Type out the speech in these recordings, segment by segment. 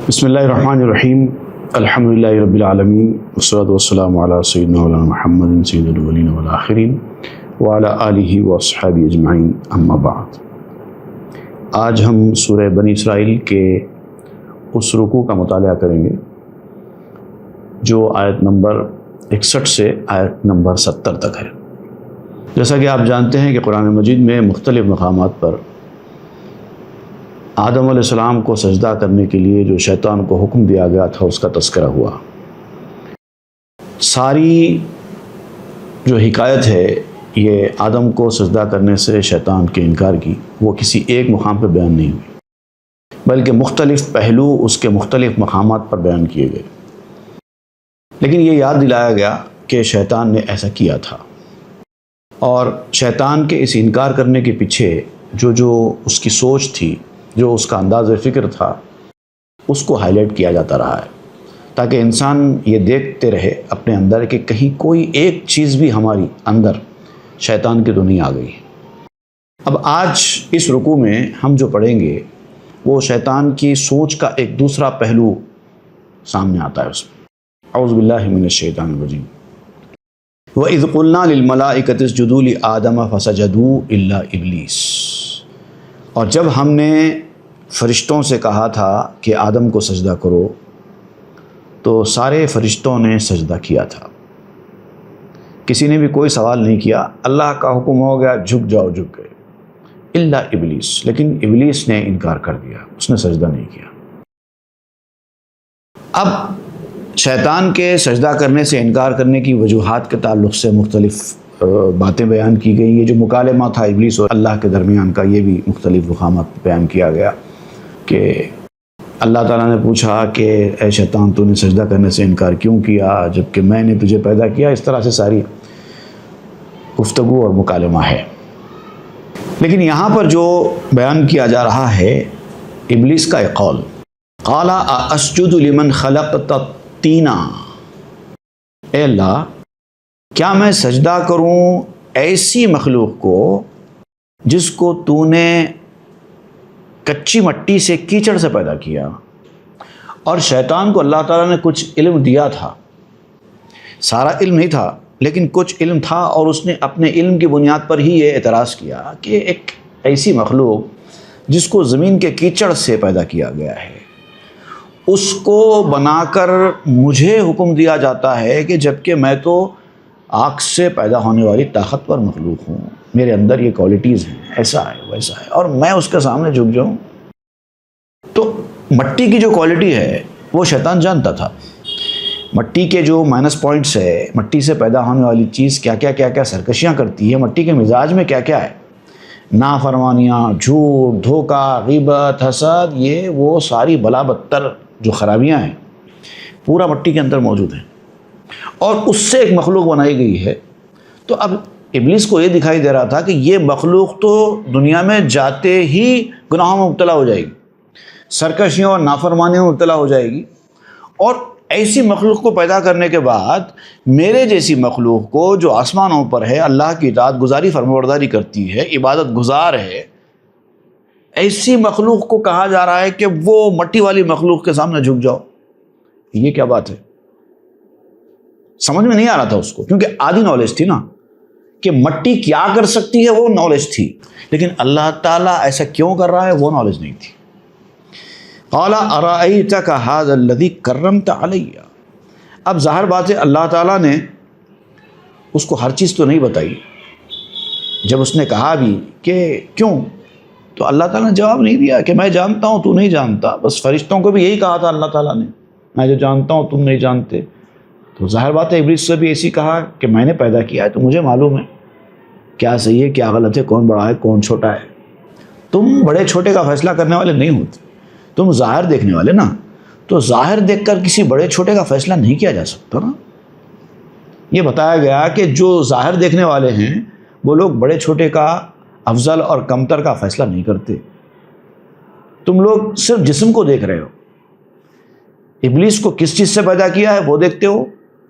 بسم اللہ الرحمن الرحیم الحمدللہ رب العالمین والصلاة والسلام علی سیدنا مولانا محمد سید الاولین والآخرین وعلی آلہ واصحابہ اجمعین اما بعد۔ آج ہم سورہ بنی اسرائیل کے اس رکوع کا مطالعہ کریں گے جو آیت نمبر 61 سے آیت نمبر 70 تک ہے۔ جیسا کہ آپ جانتے ہیں کہ قرآن مجید میں مختلف مقامات پر آدم علیہ السلام کو سجدہ کرنے کے لیے جو شیطان کو حکم دیا گیا تھا اس کا تذکرہ ہوا۔ ساری جو حکایت ہے یہ آدم کو سجدہ کرنے سے شیطان کے انکار کی، وہ کسی ایک مقام پہ بیان نہیں ہوئی، بلکہ مختلف پہلو اس کے مختلف مقامات پر بیان کیے گئے۔ لیکن یہ یاد دلایا گیا کہ شیطان نے ایسا کیا تھا، اور شیطان کے اس انکار کرنے کے پیچھے جو اس کی سوچ تھی، جو اس کا انداز فکر تھا، اس کو ہائی لائٹ کیا جاتا رہا ہے تاکہ انسان یہ دیکھتے رہے اپنے اندر کہ کہیں کوئی ایک چیز بھی ہماری اندر شیطان کی تو نہیں آ گئی۔ اب آج اس رکوع میں ہم جو پڑھیں گے وہ شیطان کی سوچ کا ایک دوسرا پہلو سامنے آتا ہے۔ اس میں اعوذ باللہ من الشیطان الرجیم۔ وَإِذْ قُلْنَا لِلْمَلَائِكَةِ اسْجُدُوا لِآدَمَ فَسَجَدُوا إِلَّا إِبْلِيسَ، اور جب ہم نے فرشتوں سے کہا تھا کہ آدم کو سجدہ کرو تو سارے فرشتوں نے سجدہ کیا تھا، کسی نے بھی کوئی سوال نہیں کیا۔ اللہ کا حکم ہو گیا جھک جاؤ، جھک گئے، الا ابلیس، لیکن ابلیس نے انکار کر دیا، اس نے سجدہ نہیں کیا۔ اب شیطان کے سجدہ کرنے سے انکار کرنے کی وجوہات کے تعلق سے مختلف باتیں بیان کی گئی۔ یہ جو مکالمہ تھا ابلیس اور اللہ کے درمیان کا، یہ بھی مختلف مقامات بیان کیا گیا کہ اللہ تعالیٰ نے پوچھا کہ اے شیطان تو نے سجدہ کرنے سے انکار کیوں کیا جبکہ میں نے تجھے پیدا کیا۔ اس طرح سے ساری گفتگو اور مکالمہ ہے۔ لیکن یہاں پر جو بیان کیا جا رہا ہے ابلیس کا ایک قول، قال اسجد لمن خلقت طینا، اے اللہ کیا میں سجدہ کروں ایسی مخلوق کو جس کو تو نے کچی مٹی سے، کیچڑ سے پیدا کیا۔ اور شیطان کو اللہ تعالیٰ نے کچھ علم دیا تھا، سارا علم نہیں تھا لیکن کچھ علم تھا، اور اس نے اپنے علم کی بنیاد پر ہی یہ اعتراض کیا کہ ایک ایسی مخلوق جس کو زمین کے کیچڑ سے پیدا کیا گیا ہے، اس کو بنا کر مجھے حکم دیا جاتا ہے کہ جبکہ میں تو آگ سے پیدا ہونے والی طاقتور مخلوق ہوں، میرے اندر یہ کوالٹیز ہیں، ایسا ہے ویسا ہے، اور میں اس کے سامنے جھک جاؤں۔ تو مٹی کی جو کوالٹی ہے وہ شیطان جانتا تھا، مٹی کے جو مائنس پوائنٹس ہے، مٹی سے پیدا ہونے والی چیز کیا کیا سرکشیاں کرتی ہے، مٹی کے مزاج میں کیا کیا ہے، نافرمانیاں، جھوٹ، دھوکہ، غیبت، حسد، یہ وہ ساری بلا بدتر جو خرابیاں ہیں پورا مٹی کے اندر موجود ہیں، اور اس سے ایک مخلوق بنائی گئی ہے۔ تو اب ابلیس کو یہ دکھائی دے رہا تھا کہ یہ مخلوق تو دنیا میں جاتے ہی گناہوں میں مبتلا ہو جائے گی، سرکشیوں اور نافرمانیوں میں مبتلا ہو جائے گی، اور ایسی مخلوق کو پیدا کرنے کے بعد میرے جیسی مخلوق کو جو آسمانوں پر ہے، اللہ کی اطاعت گزاری فرمانبرداری کرتی ہے، عبادت گزار ہے، ایسی مخلوق کو کہا جا رہا ہے کہ وہ مٹی والی مخلوق کے سامنے جھک جاؤ۔ یہ کیا بات ہے؟ سمجھ میں نہیں آ رہا تھا اس کو، کیونکہ آدھی نالج تھی نا کہ مٹی کیا کر سکتی ہے، وہ نالج تھی، لیکن اللہ تعالیٰ ایسا کیوں کر رہا ہے وہ نالج نہیں تھی۔ قال ارأیتک ھذا الذی کرمت علی، اب ظاہر بات ہے اللہ تعالیٰ نے اس کو ہر چیز تو نہیں بتائی۔ جب اس نے کہا بھی کہ کیوں، تو اللہ تعالیٰ نے جواب نہیں دیا کہ میں جانتا ہوں تو نہیں جانتا، بس فرشتوں کو بھی یہی کہا تھا اللہ تعالیٰ نے، میں جو جانتا ہوں تم نہیں جانتے۔ تو ظاہر بات ہے ابلیس سے بھی ایسی کہا کہ میں نے پیدا کیا ہے تو مجھے معلوم ہے کیا صحیح ہے کیا غلط ہے، کون بڑا ہے کون چھوٹا ہے۔ تم بڑے چھوٹے کا فیصلہ کرنے والے نہیں ہوتے، تم ظاہر دیکھنے والے نا، تو ظاہر دیکھ کر کسی بڑے چھوٹے کا فیصلہ نہیں کیا جا سکتا نا۔ یہ بتایا گیا کہ جو ظاہر دیکھنے والے ہیں وہ لوگ بڑے چھوٹے کا، افضل اور کمتر کا فیصلہ نہیں کرتے، تم لوگ صرف جسم کو دیکھ رہے ہو۔ ابلیس کو کس چیز سے پیدا کیا ہے وہ دیکھتے ہو،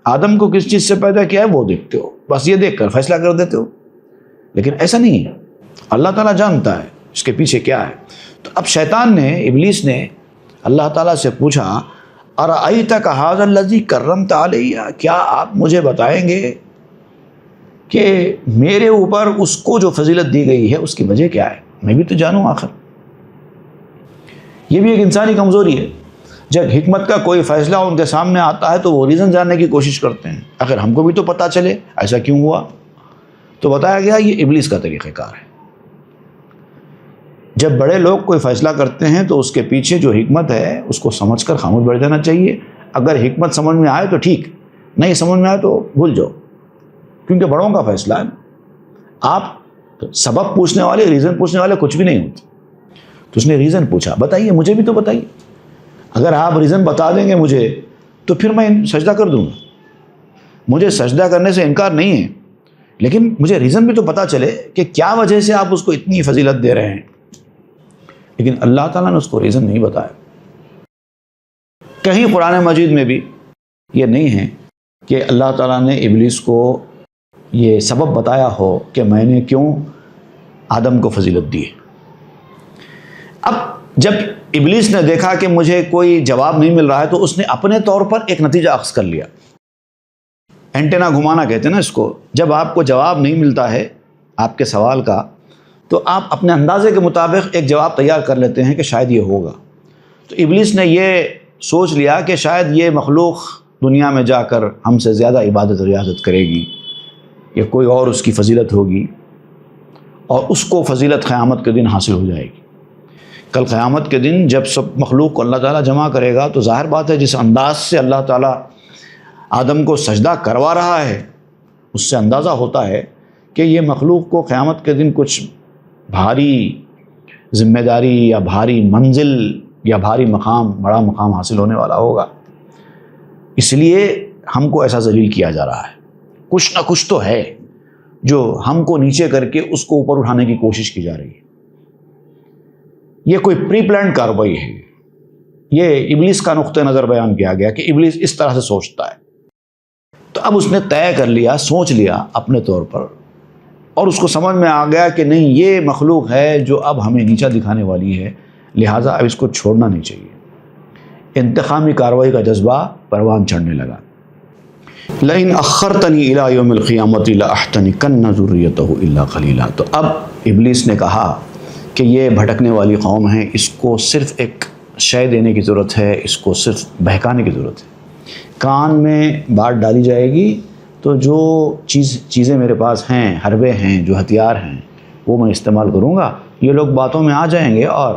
آدم کو کس چیز سے پیدا کیا ہے وہ دیکھتے ہو، بس یہ دیکھ کر فیصلہ کر دیتے ہو۔ لیکن ایسا نہیں ہے، اللہ تعالیٰ جانتا ہے اس کے پیچھے کیا ہے۔ تو اب شیطان نے، ابلیس نے اللہ تعالیٰ سے پوچھا ارأیتک ھذا الذی کرمت علیہ، کیا آپ مجھے بتائیں گے کہ میرے اوپر اس کو جو فضیلت دی گئی ہے اس کی وجہ کیا ہے، میں بھی تو جانوں آخر۔ یہ بھی ایک انسانی کمزوری ہے، جب حکمت کا کوئی فیصلہ ان کے سامنے آتا ہے تو وہ ریزن جاننے کی کوشش کرتے ہیں، آخر ہم کو بھی تو پتہ چلے ایسا کیوں ہوا۔ تو بتایا گیا یہ ابلیس کا طریقہ کار ہے۔ جب بڑے لوگ کوئی فیصلہ کرتے ہیں تو اس کے پیچھے جو حکمت ہے اس کو سمجھ کر خاموش بیٹھ جانا چاہیے۔ اگر حکمت سمجھ میں آئے تو ٹھیک، نہیں سمجھ میں آئے تو بھول جاؤ، کیونکہ بڑوں کا فیصلہ ہے۔ آپ سبب پوچھنے والے، ریزن پوچھنے والے کچھ بھی نہیں ہوتے۔ تو اس نے ریزن پوچھا، بتائیے مجھے بھی تو بتائیے، اگر آپ ریزن بتا دیں گے مجھے تو پھر میں سجدہ کر دوں گا۔ مجھے سجدہ کرنے سے انکار نہیں ہے، لیکن مجھے ریزن بھی تو پتہ چلے کہ کیا وجہ سے آپ اس کو اتنی فضیلت دے رہے ہیں۔ لیکن اللہ تعالیٰ نے اس کو ریزن نہیں بتایا۔ کہیں قرآن مجید میں بھی یہ نہیں ہے کہ اللہ تعالیٰ نے ابلیس کو یہ سبب بتایا ہو کہ میں نے کیوں آدم کو فضیلت دی ہے۔ اب جب ابلیس نے دیکھا کہ مجھے کوئی جواب نہیں مل رہا ہے تو اس نے اپنے طور پر ایک نتیجہ اخذ کر لیا۔ اینٹینا گھمانا کہتے ہیں نا اس کو۔ جب آپ کو جواب نہیں ملتا ہے آپ کے سوال کا تو آپ اپنے اندازے کے مطابق ایک جواب تیار کر لیتے ہیں کہ شاید یہ ہوگا۔ تو ابلیس نے یہ سوچ لیا کہ شاید یہ مخلوق دنیا میں جا کر ہم سے زیادہ عبادت و ریاضت کرے گی، یا کوئی اور اس کی فضیلت ہوگی اور اس کو فضیلت قیامت کے دن حاصل ہو جائے گی۔ کل قیامت کے دن جب سب مخلوق کو اللہ تعالیٰ جمع کرے گا تو ظاہر بات ہے جس انداز سے اللہ تعالیٰ آدم کو سجدہ کروا رہا ہے اس سے اندازہ ہوتا ہے کہ یہ مخلوق کو قیامت کے دن کچھ بھاری ذمہ داری یا بھاری منزل یا بھاری مقام، بڑا مقام حاصل ہونے والا ہوگا۔ اس لیے ہم کو ایسا ذلیل کیا جا رہا ہے، کچھ نہ کچھ تو ہے جو ہم کو نیچے کر کے اس کو اوپر اٹھانے کی کوشش کی جا رہی ہے۔ یہ کوئی پری پلانڈ کارروائی ہے۔ یہ ابلیس کا نقطہ نظر بیان کیا گیا کہ ابلیس اس طرح سے سوچتا ہے۔ تو اب اس نے طے کر لیا، سوچ لیا اپنے طور پر، اور اس کو سمجھ میں آ گیا کہ نہیں یہ مخلوق ہے جو اب ہمیں نیچا دکھانے والی ہے، لہٰذا اب اس کو چھوڑنا نہیں چاہیے۔ انتقامی کارروائی کا جذبہ پروان چڑھنے لگا۔ لئن اخرتنی الی یوم القیامۃ لاحتنکن ذریتہ الا قلیلا۔ تو اب ابلیس نے کہا کہ یہ بھٹکنے والی قوم ہے، اس کو صرف ایک شے دینے کی ضرورت ہے، اس کو صرف بہکانے کی ضرورت ہے۔ کان میں بات ڈالی جائے گی تو جو چیزیں میرے پاس ہیں، حربے ہیں، جو ہتھیار ہیں، وہ میں استعمال کروں گا، یہ لوگ باتوں میں آ جائیں گے اور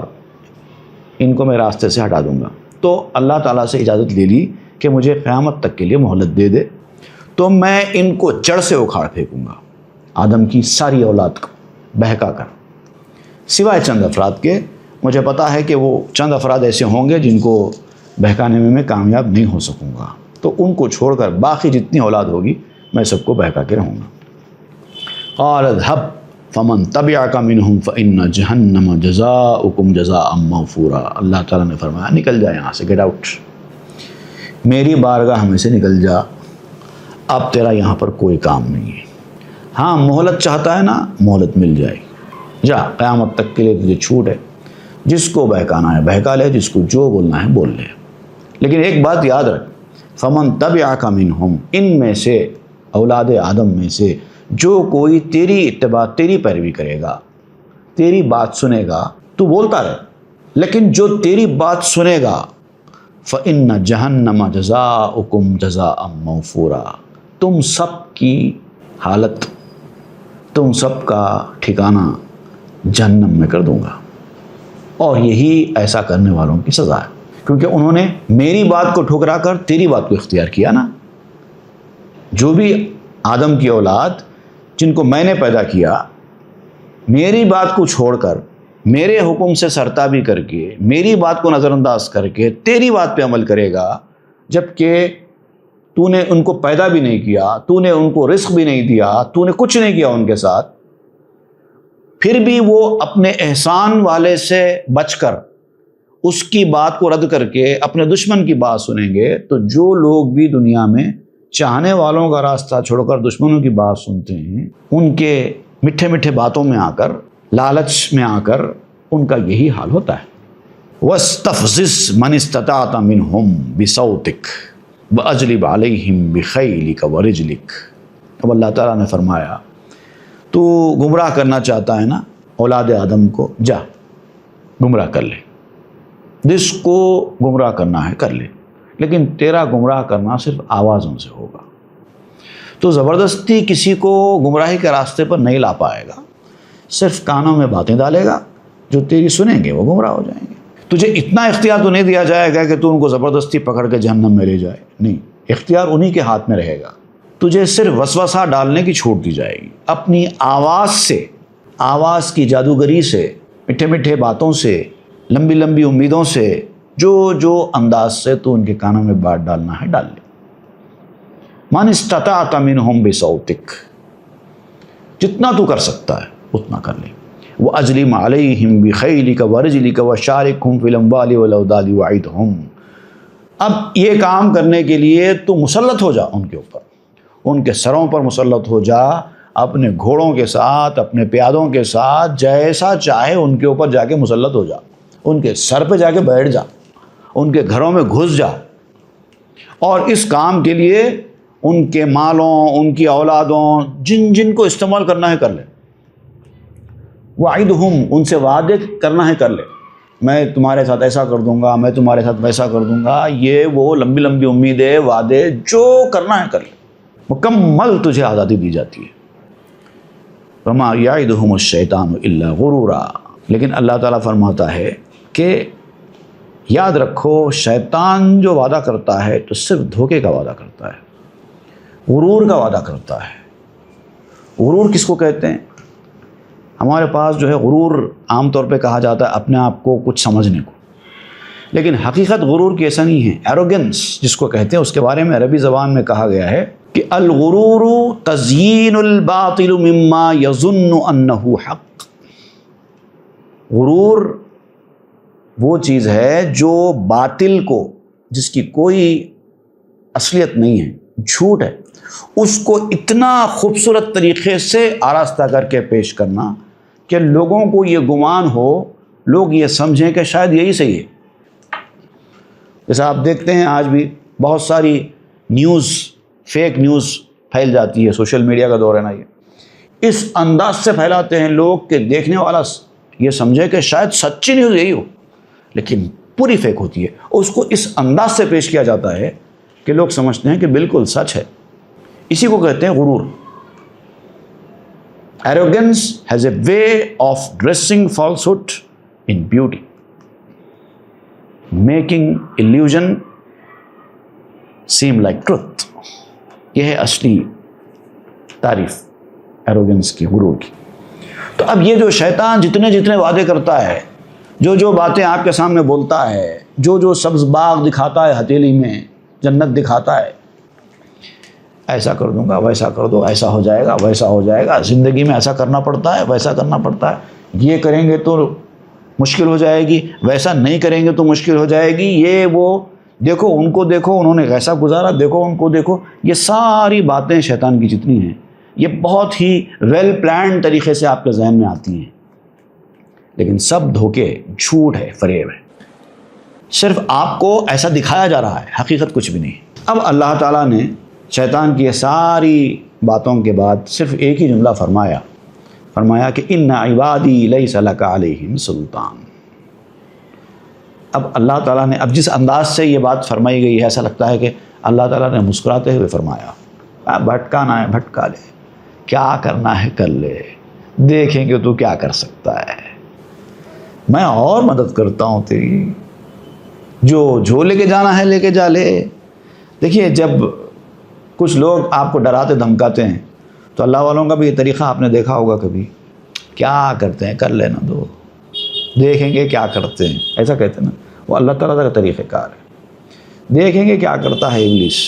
ان کو میں راستے سے ہٹا دوں گا۔ تو اللہ تعالیٰ سے اجازت لے لی کہ مجھے قیامت تک کے لیے مہلت دے دے، تو میں ان کو جڑ سے اکھاڑ پھینکوں گا، آدم کی ساری اولاد کو بہکا کر، سوائے چند افراد کے۔ مجھے پتہ ہے کہ وہ چند افراد ایسے ہوں گے جن کو بہکانے میں کامیاب نہیں ہو سکوں گا، تو ان کو چھوڑ کر باقی جتنی اولاد ہوگی میں سب کو بہکا کے رہوں گا۔ قال اذهب فمن تبعك منهم فإن جہنم جزاؤكم جزاء موفورا۔ اللہ تعالیٰ نے فرمایا نکل جا یہاں سے، گیٹ آؤٹ، میری بارگاہ میں سے نکل جا، اب تیرا یہاں پر کوئی کام نہیں ہے۔ ہاں مہلت چاہتا ہے نا، مہلت مل جائے گی، جا قیامت تک کے لیے تجھے چھوٹ ہے، جس کو بہکانا ہے بہکا لے، جس کو جو بولنا ہے بول لے۔ لیکن ایک بات یاد رکھ، فمن تبعک منہم، ان میں سے اولاد آدم میں سے جو کوئی تیری اتباع، تیری پیروی کرے گا، تیری بات سنے گا، تو بولتا رہے، لیکن جو تیری بات سنے گا فإن جہنم جزاؤکم جزاء موفورا، تم سب کی حالت، تم سب کا ٹھکانہ جہنم میں کر دوں گا، اور یہی ایسا کرنے والوں کی سزا ہے، کیونکہ انہوں نے میری بات کو ٹھکرا کر تیری بات کو اختیار کیا نا۔ جو بھی آدم کی اولاد جن کو میں نے پیدا کیا، میری بات کو چھوڑ کر، میرے حکم سے سرتابی کر کے، میری بات کو نظر انداز کر کے تیری بات پہ عمل کرے گا، جبکہ تو نے ان کو پیدا بھی نہیں کیا، تو نے ان کو رزق بھی نہیں دیا، تو نے کچھ نہیں کیا ان کے ساتھ، پھر بھی وہ اپنے احسان والے سے بچ کر اس کی بات کو رد کر کے اپنے دشمن کی بات سنیں گے، تو جو لوگ بھی دنیا میں چاہنے والوں کا راستہ چھوڑ کر دشمنوں کی بات سنتے ہیں، ان کے میٹھے میٹھے باتوں میں آ کر، لالچ میں آ کر، ان کا یہی حال ہوتا ہے۔ وَاسْتَفْزِزْ مَنِ اسْتَطَعْتَ مِنْهُمْ بِصَوْتِكَ وَأَجْلِبْ عَلَيْهِمْ بِخَيْلِكَ وَرِجْلِكَ۔ اب اللہ تعالیٰ نے فرمایا تو گمراہ کرنا چاہتا ہے نا اولاد آدم کو، جا گمراہ کر لے، جس کو گمراہ کرنا ہے کر لے، لیکن تیرا گمراہ کرنا صرف آوازوں سے ہوگا۔ تو زبردستی کسی کو گمراہی کے راستے پر نہیں لا پائے گا، صرف کانوں میں باتیں ڈالے گا، جو تیری سنیں گے وہ گمراہ ہو جائیں گے۔ تجھے اتنا اختیار تو نہیں دیا جائے گا کہ تو ان کو زبردستی پکڑ کے جہنم میں لے جائے، نہیں، اختیار انہی کے ہاتھ میں رہے گا۔ تجھے صرف وسوسہ ڈالنے کی چھوٹ دی جائے گی، اپنی آواز سے، آواز کی جادوگری سے، میٹھے میٹھے باتوں سے، لمبی لمبی امیدوں سے، جو انداز سے تو ان کے کانوں میں بات ڈالنا ہے ڈال لے۔ من استطعت منہم بصوتک، جتنا تو کر سکتا ہے اتنا کر لے۔ وَأَجْلِمْ عَلَيْهِمْ بِخَيْلِكَ وَرِجْلِكَ وَشَارِكْهُمْ فِي الْأَمْوَالِ وَالْأَوْلَادِ وَعِدْهُمْ۔ اب یہ کام کرنے کے لیے تو مسلط ہو جا ان کے اوپر، ان کے سروں پر مسلط ہو جا، اپنے گھوڑوں کے ساتھ، اپنے پیادوں کے ساتھ، جیسا چاہے ان کے اوپر جا کے مسلط ہو جا، ان کے سر پہ جا کے بیٹھ جا، ان کے گھروں میں گھس جا، اور اس کام کے لیے ان کے مالوں، ان کی اولادوں، جن کو استعمال کرنا ہے کر لے۔ وعدہم، ان سے وعدے کرنا ہے کر لے، میں تمہارے ساتھ ایسا کر دوں گا، میں تمہارے ساتھ ویسا کر دوں گا، یہ وہ لمبی لمبی امیدیں، وعدے، جو کرنا ہے کر لے، مکمل تجھے آزادی دی جاتی ہے۔ وما یعدہم الشیطان الا غرورا، لیکن اللہ تعالیٰ فرماتا ہے کہ یاد رکھو شیطان جو وعدہ کرتا ہے تو صرف دھوکے کا وعدہ کرتا ہے، غرور کا وعدہ کرتا ہے۔ غرور کس کو کہتے ہیں؟ ہمارے پاس جو ہے غرور عام طور پہ کہا جاتا ہے اپنے آپ کو کچھ سمجھنے کو، لیکن حقیقت غرور کی ایسا نہیں ہے۔ ایروگنس جس کو کہتے ہیں، اس کے بارے میں عربی زبان میں کہا گیا ہے کہ الغرور تزیین الباطل مما یظن انہ حق۔ غرور وہ چیز ہے جو باطل کو، جس کی کوئی اصلیت نہیں ہے، جھوٹ ہے، اس کو اتنا خوبصورت طریقے سے آراستہ کر کے پیش کرنا کہ لوگوں کو یہ گمان ہو، لوگ یہ سمجھیں کہ شاید یہی صحیح ہے۔ جیسا آپ دیکھتے ہیں آج بھی بہت ساری نیوز، فیک نیوز پھیل جاتی ہے، سوشل میڈیا کا دور ہے نا، یہ اس انداز سے پھیلاتے ہیں لوگ کہ دیکھنے والا یہ سمجھے کہ شاید سچی نیوز یہی ہو، لیکن پوری فیک ہوتی ہے۔ اس کو اس انداز سے پیش کیا جاتا ہے کہ لوگ سمجھتے ہیں کہ بالکل سچ ہے۔ اسی کو کہتے ہیں غرور۔ Arrogance has a way of dressing falsehood in beauty, making illusion seem like truth۔ یہ ہے اصلی تعریف ایروگنس کی، غرور کی۔ تو اب یہ جو شیطان جتنے وعدے کرتا ہے، جو باتیں آپ کے سامنے بولتا ہے، جو سبز باغ دکھاتا ہے ہتھیلی میں، جنت دکھاتا ہے، ایسا کر دوں گا، ویسا کر دو، ایسا ہو جائے گا، ویسا ہو جائے گا، زندگی میں ایسا کرنا پڑتا ہے، ویسا کرنا پڑتا ہے، یہ کریں گے تو مشکل ہو جائے گی، ویسا نہیں کریں گے تو مشکل ہو جائے گی، یہ وہ، دیکھو ان کو، دیکھو انہوں نے کیسا گزارا، دیکھو ان کو دیکھو۔ یہ ساری باتیں شیطان کی جتنی ہیں، یہ بہت ہی ویل پلانڈ طریقے سے آپ کے ذہن میں آتی ہیں، لیکن سب دھوکے، جھوٹ ہے، فریب ہے، صرف آپ کو ایسا دکھایا جا رہا ہے، حقیقت کچھ بھی نہیں۔ اب اللہ تعالیٰ نے شیطان کی یہ ساری باتوں کے بعد صرف ایک ہی جملہ فرمایا کہ ان عبادی لیس لک علیہم سلطان۔ اب اللہ تعالیٰ نے، اب جس انداز سے یہ بات فرمائی گئی ہے، ایسا لگتا ہے کہ اللہ تعالیٰ نے مسکراتے ہوئے فرمایا، بھٹکانا ہے بھٹکا لے، کیا کرنا ہے کر لے، دیکھیں کہ تو کیا کر سکتا ہے، میں اور مدد کرتا ہوں تیری، جو لے کے جانا ہے لے کے جا لے۔ دیکھیے جب کچھ لوگ آپ کو ڈراتے دھمکاتے ہیں تو اللہ والوں کا بھی یہ طریقہ آپ نے دیکھا ہوگا کبھی، کیا کرتے ہیں کر لینا دو، دیکھیں گے کیا کرتے ہیں، ایسا کہتے ہیں نا، وہ اللہ تعالیٰ کا طریقہ کار ہے، دیکھیں گے کیا کرتا ہے ابلیس۔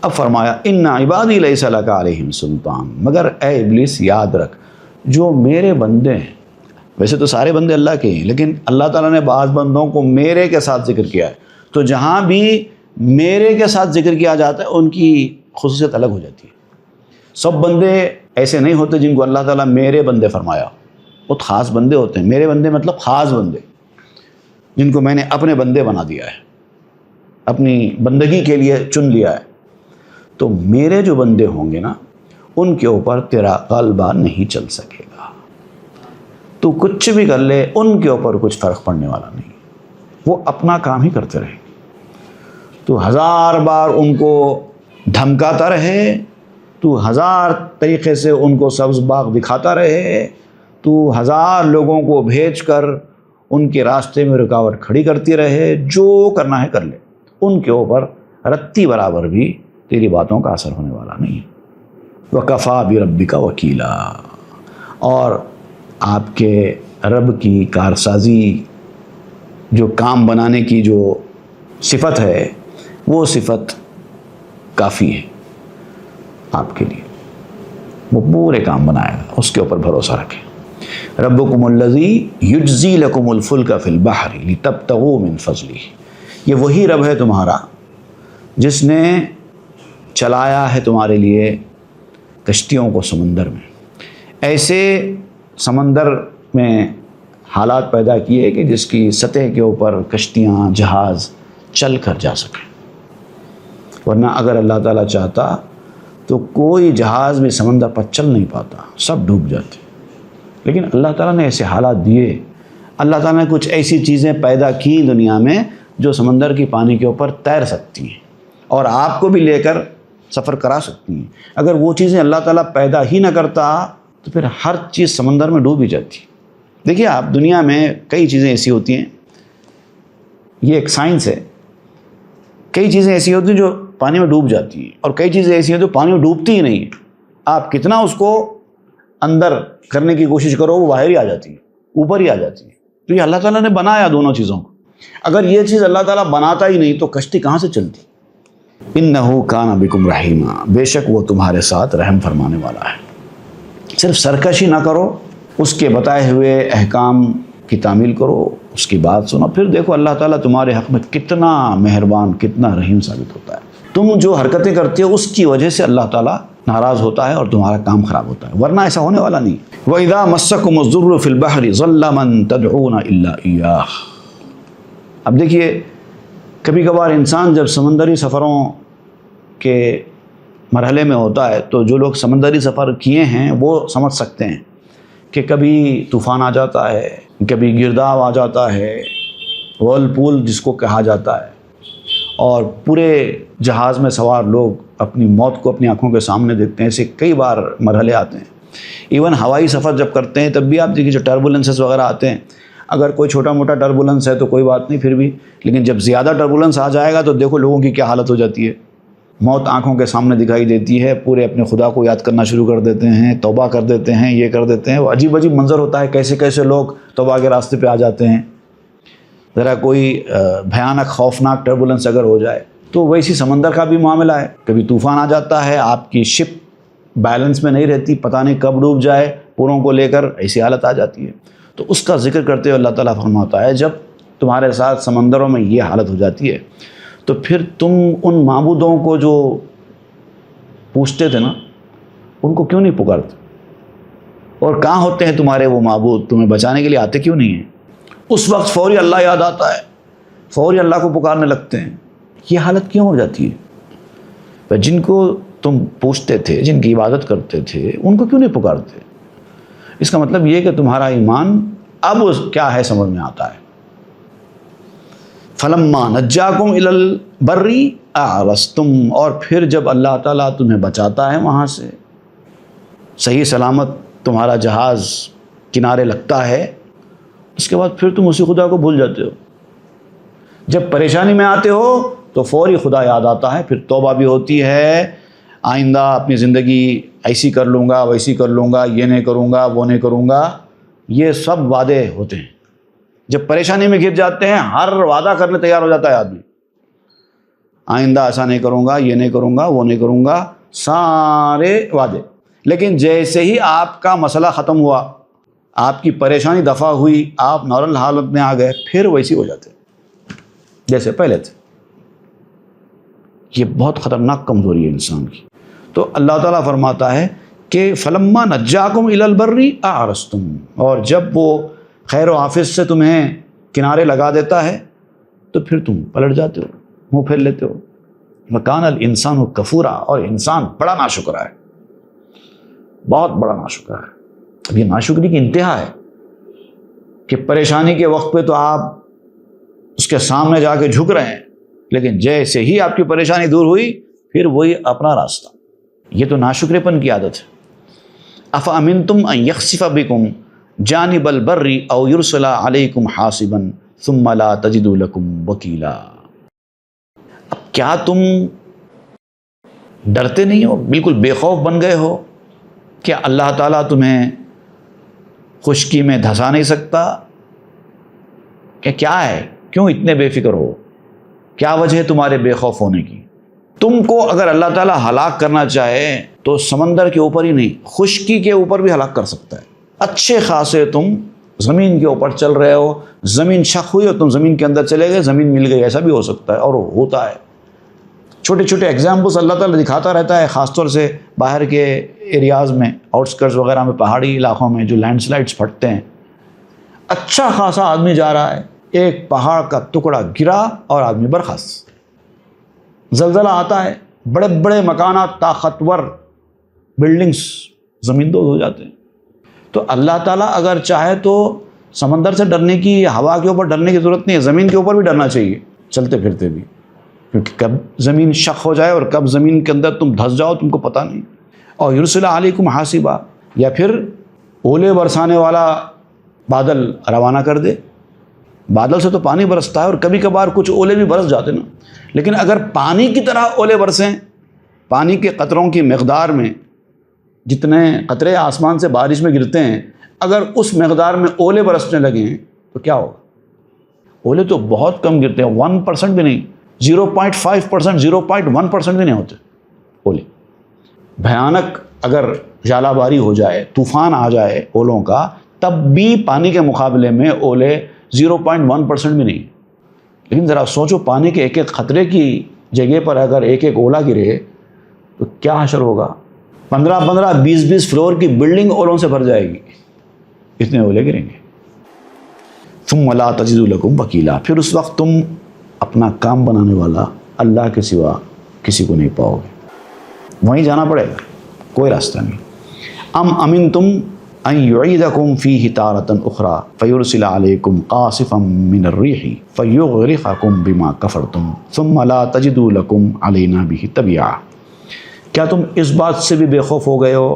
اب فرمایا ان عبادی لیس لک علیہم سلطان، مگر اے ابلیس یاد رکھ، جو میرے بندے ہیں، ویسے تو سارے بندے اللہ کے ہیں، لیکن اللہ تعالیٰ نے بعض بندوں کو میرے کے ساتھ ذکر کیا ہے، تو جہاں بھی میرے کے ساتھ ذکر کیا جاتا ہے ان کی خصوصیت الگ ہو جاتی ہے۔ سب بندے ایسے نہیں ہوتے جن کو اللہ تعالیٰ میرے بندے فرمایا، بہت خاص بندے ہوتے ہیں، میرے بندے مطلب خاص بندے، جن کو میں نے اپنے بندے بنا دیا ہے، اپنی بندگی کے لیے چن لیا ہے، تو میرے جو بندے ہوں گے نا ان کے اوپر تیرا غلبہ نہیں چل سکے گا۔ تو کچھ بھی کر لے ان کے اوپر کچھ فرق پڑنے والا نہیں، وہ اپنا کام ہی کرتے رہیں۔ تو 1000 بار ان کو دھمکاتا رہے، تو 1000 طریقے سے ان کو سبز باغ دکھاتا رہے، تو 1000 لوگوں کو بھیج کر ان کے راستے میں رکاوٹ کھڑی کرتی رہے، جو کرنا ہے کر لے، ان کے اوپر رتی برابر بھی تیری باتوں کا اثر ہونے والا نہیں ہے۔ وَكَفَى بِرَبِّكَ وَكِيلًا، اور آپ کے رب کی کارسازی، جو کام بنانے کی جو صفت ہے، وہ صفت کافی ہے آپ کے لیے، وہ پورے کام بنائے گا، اس کے اوپر بھروسہ رکھیں۔ ربکم الذی یجزی لکم الفلک فی البحر لتبتغوا من فضلہ، یہ وہی رب ہے تمہارا جس نے چلایا ہے تمہارے لیے کشتیوں کو سمندر میں، ایسے سمندر میں حالات پیدا کیے کہ جس کی سطح کے اوپر کشتیاں، جہاز چل کر جا سکیں، ورنہ اگر اللہ تعالیٰ چاہتا تو کوئی جہاز بھی سمندر پر چل نہیں پاتا، سب ڈوب جاتے۔ لیکن اللہ تعالیٰ نے ایسے حالات دیے، اللہ تعالیٰ نے کچھ ایسی چیزیں پیدا کی دنیا میں جو سمندر کی پانی کے اوپر تیر سکتی ہیں اور آپ کو بھی لے کر سفر کرا سکتی ہیں۔ اگر وہ چیزیں اللہ تعالیٰ پیدا ہی نہ کرتا تو پھر ہر چیز سمندر میں ڈوب ہی جاتی۔ دیکھیے آپ، دنیا میں کئی چیزیں ایسی ہوتی ہیں، یہ ایک سائنس ہے، کئی چیزیں ایسی ہوتی ہیں جو پانی میں ڈوب جاتی ہیں، اور کئی چیزیں ایسی ہیں جو پانی میں ڈوبتی ہی نہیں ہیں، آپ کتنا اس کو اندر کرنے کی کوشش کرو وہ باہر ہی آ جاتی ہے، اوپر ہی آ جاتی ہے۔ تو یہ اللہ تعالیٰ نے بنایا دونوں چیزوں کو، اگر یہ چیز اللہ تعالیٰ بناتا ہی نہیں تو کشتی کہاں سے چلتی؟ انہ کان بکم رحیما، بے شک وہ تمہارے ساتھ رحم فرمانے والا ہے۔ صرف سرکشی نہ کرو، اس کے بتائے ہوئے احکام کی تعمیل کرو، اس کی بات سنو، پھر دیکھو اللہ تعالیٰ تمہارے حق میں کتنا مہربان، کتنا رحیم ثابت ہوتا ہے۔ تم جو حرکتیں کرتے ہو اس کی وجہ سے اللہ تعالیٰ ناراض ہوتا ہے اور تمہارا کام خراب ہوتا ہے، ورنہ ایسا ہونے والا نہیں۔ وَإِذَا مَسَّكُمُ الضُّرُّ فِي الْبَحْرِ ظَلَّ مَن تَدْعُونَ إِلَّا إِيَّاهُ۔ اب دیکھیے، کبھی کبھار انسان جب سمندری سفروں کے مرحلے میں ہوتا ہے تو جو لوگ سمندری سفر کیے ہیں وہ سمجھ سکتے ہیں کہ کبھی طوفان آ جاتا ہے، کبھی گرداب آ جاتا ہے، ورل پول جس کو کہا جاتا ہے، اور پورے جہاز میں سوار لوگ اپنی موت کو اپنی آنکھوں کے سامنے دیکھتے ہیں۔ ایسے کئی بار مرحلے آتے ہیں۔ ایون ہوائی سفر جب کرتے ہیں تب بھی آپ دیکھیے جو ٹربولنسز وغیرہ آتے ہیں، اگر کوئی چھوٹا موٹا ٹربولنس ہے تو کوئی بات نہیں پھر بھی، لیکن جب زیادہ ٹربولنس آ جائے گا تو دیکھو لوگوں کی کیا حالت ہو جاتی ہے۔ موت آنکھوں کے سامنے دکھائی دیتی ہے، پورے اپنے خدا کو یاد کرنا شروع کر دیتے ہیں، توبہ کر دیتے ہیں، یہ کر دیتے ہیں۔ وہ عجیب عجیب منظر ہوتا ہے، کیسے کیسے لوگ توبہ کے راستے پہ آ جاتے ہیں۔ ذرا کوئی بھیانک خوفناک ٹربولنس اگر ہو جائے تو ویسی سمندر کا بھی معاملہ ہے، کبھی طوفان آ جاتا ہے، آپ کی شپ بیلنس میں نہیں رہتی، پتہ نہیں کب ڈوب جائے، پوروں کو لے کر ایسی حالت آ جاتی ہے۔ تو اس کا ذکر کرتے ہوئے اللہ تعالیٰ فرماتا ہے جب تمہارے ساتھ سمندروں میں یہ حالت ہو جاتی ہے تو پھر تم ان معبودوں کو جو پوچھتے تھے نا ان کو کیوں نہیں پکارتے؟ اور کہاں ہوتے ہیں تمہارے وہ معبود؟ تمہیں بچانے کے لیے آتے کیوں نہیں ہیں؟ اس وقت فوری اللہ یاد آتا ہے، فوری اللہ کو پکارنے لگتے ہیں۔ یہ حالت کیوں ہو جاتی ہے؟ جن کو تم پوچھتے تھے، جن کی عبادت کرتے تھے، ان کو کیوں نہیں پکارتے؟ اس کا مطلب یہ کہ تمہارا ایمان اب کیا ہے سمجھ میں آتا ہے۔ فَلَمَّا نَجَّاكُمْ إِلَى الْبَرِّ أَعْرَضْتُمْ، اور پھر جب اللہ تعالیٰ تمہیں بچاتا ہے وہاں سے، صحیح سلامت تمہارا جہاز کنارے لگتا ہے، اس کے بعد پھر تم اسی خدا کو بھول جاتے ہو۔ جب پریشانی میں آتے ہو تو فوری خدا یاد آتا ہے، پھر توبہ بھی ہوتی ہے، آئندہ اپنی زندگی ایسی کر لوں گا، ویسی کر لوں گا، یہ نہیں کروں گا، وہ نہیں کروں گا، یہ سب وعدے ہوتے ہیں۔ جب پریشانی میں گر جاتے ہیں ہر وعدہ کرنے تیار ہو جاتا ہے آدمی، آئندہ ایسا نہیں کروں گا، یہ نہیں کروں گا، وہ نہیں کروں گا، سارے وعدے۔ لیکن جیسے ہی آپ کا مسئلہ ختم ہوا، آپ کی پریشانی دفع ہوئی، آپ نارمل حالت میں آ گئے، پھر ویسی ہو جاتے جیسے پہلے تھے۔ یہ بہت خطرناک کمزوری ہے انسان کی۔ تو اللہ تعالیٰ فرماتا ہے کہ فَلَمَّا نَجَّاكُمْ إِلَى الْبَرِّ أَعْرَضْتُمْ، اور جب وہ خیر و حافظ سے تمہیں کنارے لگا دیتا ہے تو پھر تم پلٹ جاتے ہو، منہ پھیر لیتے ہو۔ وَكَانَ الْإِنسَانُ كَفُورًا، اور انسان بڑا ناشکرا ہے، بہت بڑا ناشکرا ہے۔ اب یہ ناشکری کی انتہا ہے کہ پریشانی کے وقت پہ تو آپ اس کے سامنے جا کے جھک رہے ہیں، لیکن جیسے ہی آپ کی پریشانی دور ہوئی پھر وہی اپنا راستہ۔ یہ تو ناشکرے پن کی عادت ہے۔ أَفَأَمِنْتُمْ أَنْ يَخْسِفَ بِكُمْ جَانِبَ الْبَرِّ أَوْ يُرْسِلَ عَلَيْكُمْ حَاصِبًا ثُمَّ لَا تَجِدُوا لَكُمْ وَكِيلًا۔ اب کیا تم ڈرتے نہیں ہو، بالکل بے خوف بن گئے ہو؟ کیا اللہ تعالیٰ تمہیں خشکی میں دھسا نہیں سکتا؟ کیا ہے، کیوں اتنے بے فکر ہو؟ کیا وجہ ہے تمہارے بے خوف ہونے کی؟ تم کو اگر اللہ تعالیٰ ہلاک کرنا چاہے تو سمندر کے اوپر ہی نہیں، خشکی کے اوپر بھی ہلاک کر سکتا ہے۔ اچھے خاصے تم زمین کے اوپر چل رہے ہو، زمین شق ہوئی اور تم زمین کے اندر چلے گئے، زمین مل گئی، ایسا بھی ہو سکتا ہے اور ہوتا ہے۔ چھوٹے چھوٹے ایگزامپلس اللہ تعالیٰ دکھاتا رہتا ہے، خاص طور سے باہر کے ایریاز میں، آؤٹسکرٹس وغیرہ میں، پہاڑی علاقوں میں جو لینڈ سلائڈس پھٹتے ہیں۔ اچھا خاصا آدمی جا رہا ہے، ایک پہاڑ کا ٹکڑا گرا اور آدمی برخاست، زلزلہ آتا ہے، بڑے بڑے مکانات، طاقتور بلڈنگز زمین دوز ہو جاتے ہیں۔ تو اللہ تعالیٰ اگر چاہے تو سمندر سے ڈرنے کی، ہوا کے اوپر ڈرنے کی ضرورت نہیں ہے، زمین کے اوپر بھی ڈرنا چاہیے چلتے پھرتے بھی، کیونکہ کب زمین شق ہو جائے اور کب زمین کے اندر تم دھس جاؤ تم کو پتہ نہیں۔ اور یرسل علیکم حاسبا، یا پھر اولے برسانے والا بادل روانہ کر دے۔ بادل سے تو پانی برستا ہے اور کبھی کبھار کچھ اولے بھی برس جاتے نا، لیکن اگر پانی کی طرح اولے برسیں، پانی کے قطروں کی مقدار میں، جتنے قطرے آسمان سے بارش میں گرتے ہیں، اگر اس مقدار میں اولے برسنے لگیں تو کیا ہوگا؟ اولے تو بہت کم گرتے ہیں، 1% بھی نہیں، 0.5%، 0.1% بھی نہیں ہوتے اولے۔ بھیانک اگر ژالہ باری ہو جائے، طوفان آ جائے اولوں کا، تب بھی پانی کے مقابلے میں اولے 0.1% بھی نہیں۔ لیکن ذرا سوچو، پانی کے ایک ایک خطرے کی جگہ پر اگر ایک ایک اولا گرے تو کیا حشر ہوگا؟ 15 20 فلور کی بلڈنگ اولوں سے بھر جائے گی، اتنے اولے گریں گے۔ ثم لا تجدوا لکم وکیلا، پھر اس وقت تم اپنا کام بنانے والا اللہ کے سوا کسی کو نہیں پاؤ گے، وہیں جانا پڑے گا، کوئی راستہ نہیں۔ ام امنتم ان یعیدکم فیہ تارۃ اخری فیرسل علیکم قاصفا من الریح فیغرقکم بما کفرتم ثم لا تجدوا لکم علینا بہ تبعا۔ کیا تم اس بات سے بھی بے خوف ہو گئے ہو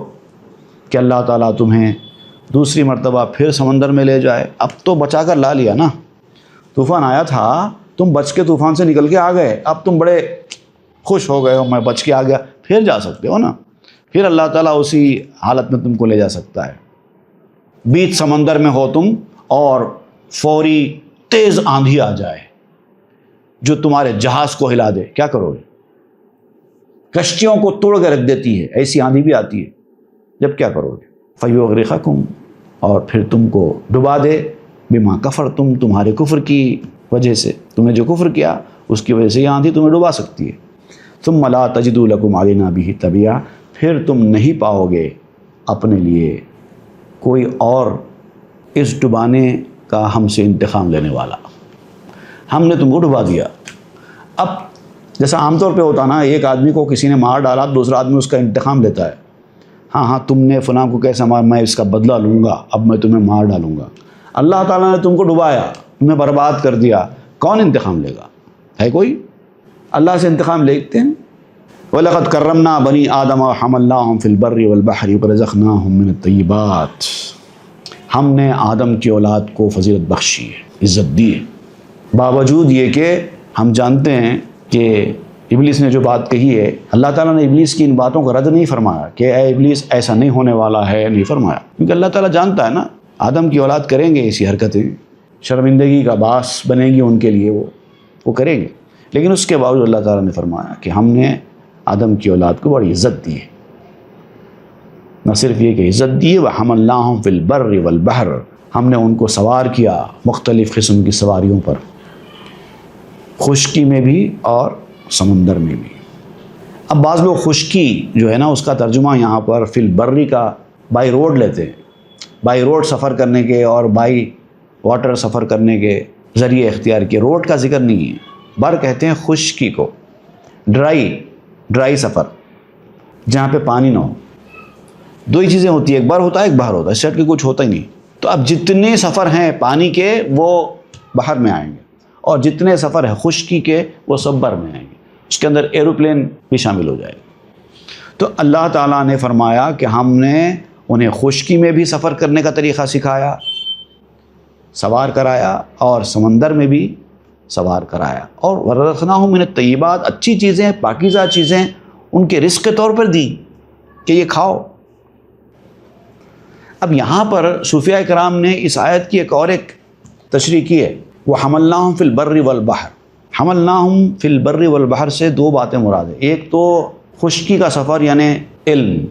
کہ اللہ تعالیٰ تمہیں دوسری مرتبہ پھر سمندر میں لے جائے؟ اب تو بچا کر لا لیا نا، طوفان آیا تھا، تم بچ کے طوفان سے نکل کے آ گئے، اب تم بڑے خوش ہو گئے ہو، میں بچ کے آ گیا، پھر جا سکتے ہو نا، پھر اللہ تعالیٰ اسی حالت میں تم کو لے جا سکتا ہے۔ بیچ سمندر میں ہو تم اور فوری تیز آندھی آ جائے جو تمہارے جہاز کو ہلا دے، کیا کرو گے؟ کشتیوں کو توڑ کے رکھ دیتی ہے، ایسی آندھی بھی آتی ہے، جب کیا کرو گے؟ فیغرقکم، اور پھر تم کو ڈبا دے، بما کفرتم، تمہارے کفر کی وجہ سے، تم نے جو کفر کیا اس کی وجہ سے یہ آندھی تمہیں ڈبا سکتی ہے۔ ثم لا تجدوا لکم علینا بہ تبعا، پھر تم نہیں پاؤ گے اپنے لیے کوئی اور اس ڈبانے کا ہم سے انتقام لینے والا، ہم نے تم کو ڈبا دیا۔ اب جیسا عام طور پہ ہوتا نا، ایک آدمی کو کسی نے مار ڈالا، دوسرا آدمی اس کا انتقام لیتا ہے، ہاں تم نے فلاں کو کیسا مار، میں اس کا بدلہ لوں گا، اب میں تمہیں مار ڈالوں گا۔ اللہ تعالیٰ نے تم کو ڈبایا، تمہیں برباد کر دیا، کون انتقام لے گا؟ ہے کوئی؟ اللہ سے انتقام لیتے ہیں۔ وَلَقَدْ كَرَّمْنَا بَنِي آدَمَ وَحَمَلْنَاهُمْ فِي الْبَرِّ وَالْبَحْرِ وَرَزَقْنَاهُمْ مِنَ الطَّيِّبَاتِ، ہم نے آدم کی اولاد کو فضیلت بخشی ہے، عزت دی ہے، باوجود یہ کہ ہم جانتے ہیں کہ ابلیس نے جو بات کہی ہے، اللہ تعالیٰ نے ابلیس کی ان باتوں کو رد نہیں فرمایا کہ اے ابلیس ایسا نہیں ہونے والا ہے، نہیں فرمایا، کیونکہ اللہ تعالیٰ جانتا ہے نا آدم کی اولاد کریں گے ایسی حرکتیں، شرمندگی کا باعث بنے گی ان کے لیے، وہ کریں گے، لیکن اس کے باوجود اللہ تعالیٰ نے فرمایا کہ ہم نے آدم کی اولاد کو بڑی عزت دی ہے۔ نہ صرف یہ کہ عزت دی ہے، وَحَمَلْنَاهُمْ فِي الْبَرِّ وَالْبَحْرِ، ہم نے ان کو سوار کیا مختلف قسم کی سواریوں پر، خشکی میں بھی اور سمندر میں بھی۔ اب بعض لوگ خشکی جو ہے نا اس کا ترجمہ یہاں پر فی البری کا بائی روڈ لیتے ہیں، بائی روڈ سفر کرنے کے اور بائی واٹر سفر کرنے کے ذریعے اختیار کیے. روڈ کا ذکر نہیں ہے، بر کہتے ہیں خشکی کو، ڈرائی سفر جہاں پہ پانی نہ ہو. دو ہی چیزیں ہوتی ہیں، ایک بر ہوتا ہے ایک بحر ہوتا ہے، اس سے ہٹ کے کچھ ہوتا ہی نہیں. تو اب جتنے سفر ہیں پانی کے وہ بحر میں آئیں گے، اور جتنے سفر ہیں خشکی کے وہ سب بر میں آئیں گے. اس کے اندر ایروپلین بھی شامل ہو جائے گا. تو اللہ تعالیٰ نے فرمایا کہ ہم نے انہیں خشکی میں بھی سفر کرنے کا طریقہ سکھایا، سوار کرایا، اور سمندر میں بھی سوار کرایا. اور ورزقناہم من الطیبات، اچھی چیزیں، پاکیزہ چیزیں ان کے رزق کے طور پر دی کہ یہ کھاؤ. اب یہاں پر صوفیاء کرام نے اس آیت کی ایک تشریح کی ہے، وہ حملناہم فی البر والبحر. حملناہم فی البر والبحر سے دو باتیں مراد ہیں. ایک تو خشکی کا سفر یعنی علم،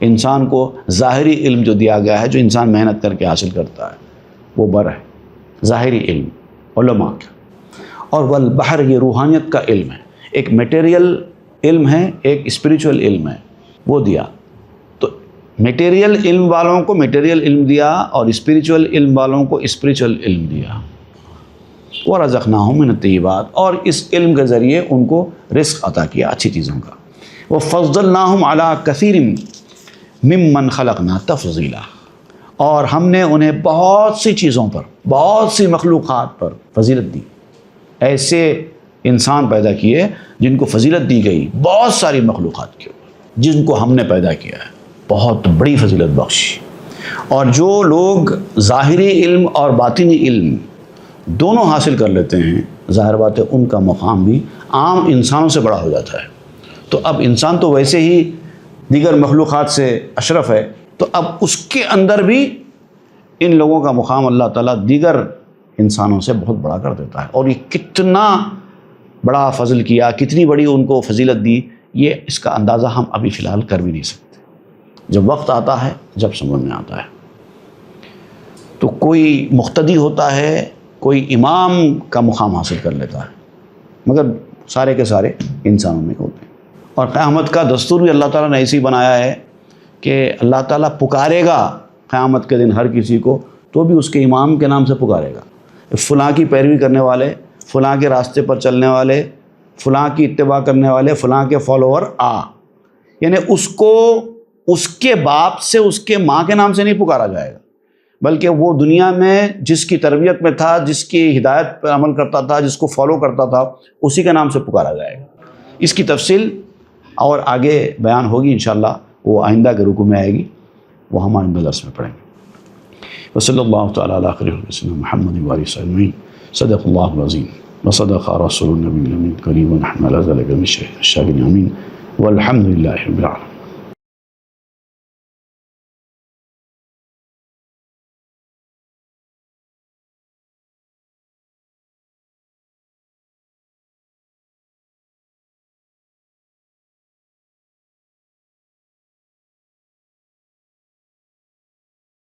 انسان کو ظاہری علم جو دیا گیا ہے، جو انسان محنت کر کے حاصل کرتا ہے وہ بر ہے، ظاہری علم علماء کا. اور والبحر یہ روحانیت کا علم ہے، ایک میٹیریل علم ہے، ایک اسپریچول علم ہے، وہ دیا. تو میٹیریل علم والوں کو میٹیریل علم دیا اور اسپریچول علم والوں کو اسپریچول علم دیا. وَرَزَقْنَاهُم مِّنَ الطَّيِّبَاتِ، اور اس علم کے ذریعے ان کو رزق عطا کیا اچھی چیزوں کا. وَفَضَّلْنَاهُمْ عَلَىٰ كَثِيرٍ مِّمَّنْ خَلَقْنَا تَفْضِيلًا، اور ہم نے انہیں بہت سی چیزوں پر، بہت سی مخلوقات پر فضیلت دی. ایسے انسان پیدا کیے جن کو فضیلت دی گئی بہت ساری مخلوقات کے اوپر، جن کو ہم نے پیدا کیا ہے، بہت بڑی فضیلت بخشی. اور جو لوگ ظاہری علم اور باطنی علم دونوں حاصل کر لیتے ہیں، ظاہر بات ہے ان کا مقام بھی عام انسانوں سے بڑا ہو جاتا ہے. تو اب انسان تو ویسے ہی دیگر مخلوقات سے اشرف ہے، تو اب اس کے اندر بھی ان لوگوں کا مقام اللہ تعالیٰ دیگر انسانوں سے بہت بڑا کر دیتا ہے. اور یہ کتنا بڑا فضل کیا، کتنی بڑی ان کو فضیلت دی، یہ اس کا اندازہ ہم ابھی فی الحال کر بھی نہیں سکتے. جب وقت آتا ہے، جب سمجھ میں آتا ہے. تو کوئی مقتدی ہوتا ہے، کوئی امام کا مقام حاصل کر لیتا ہے، مگر سارے کے سارے انسانوں میں ہوتے ہیں. اور قیامت کا دستور بھی اللہ تعالیٰ نے ایسے ہی بنایا ہے کہ اللہ تعالیٰ پکارے گا قیامت کے دن ہر کسی کو، تو بھی اس کے امام کے نام سے پکارے گا. فلاں کی پیروی کرنے والے، فلاں کے راستے پر چلنے والے، فلاں کی اتباع کرنے والے، فلاں کے فالوور آ. یعنی اس کو اس کے باپ سے، اس کے ماں کے نام سے نہیں پکارا جائے گا، بلکہ وہ دنیا میں جس کی تربیت میں تھا، جس کی ہدایت پر عمل کرتا تھا، جس کو فالو کرتا تھا، اسی کے نام سے پکارا جائے گا. اس کی تفصیل اور آگے بیان ہوگی انشاءاللہ، وہ آئندہ کے رکوع میں آئے گی، وہ ہم آئندہ درس میں پڑھیں گے. وصلی اللہ تعالیٰ علی خیر سیدنا محمد و آلہ وسلم. صدق اللہ العظیم وصدق رسول النبی الامین کریم ونحن علی ذلک من الشاہدین. آمین والحمد للہ رب العالمین.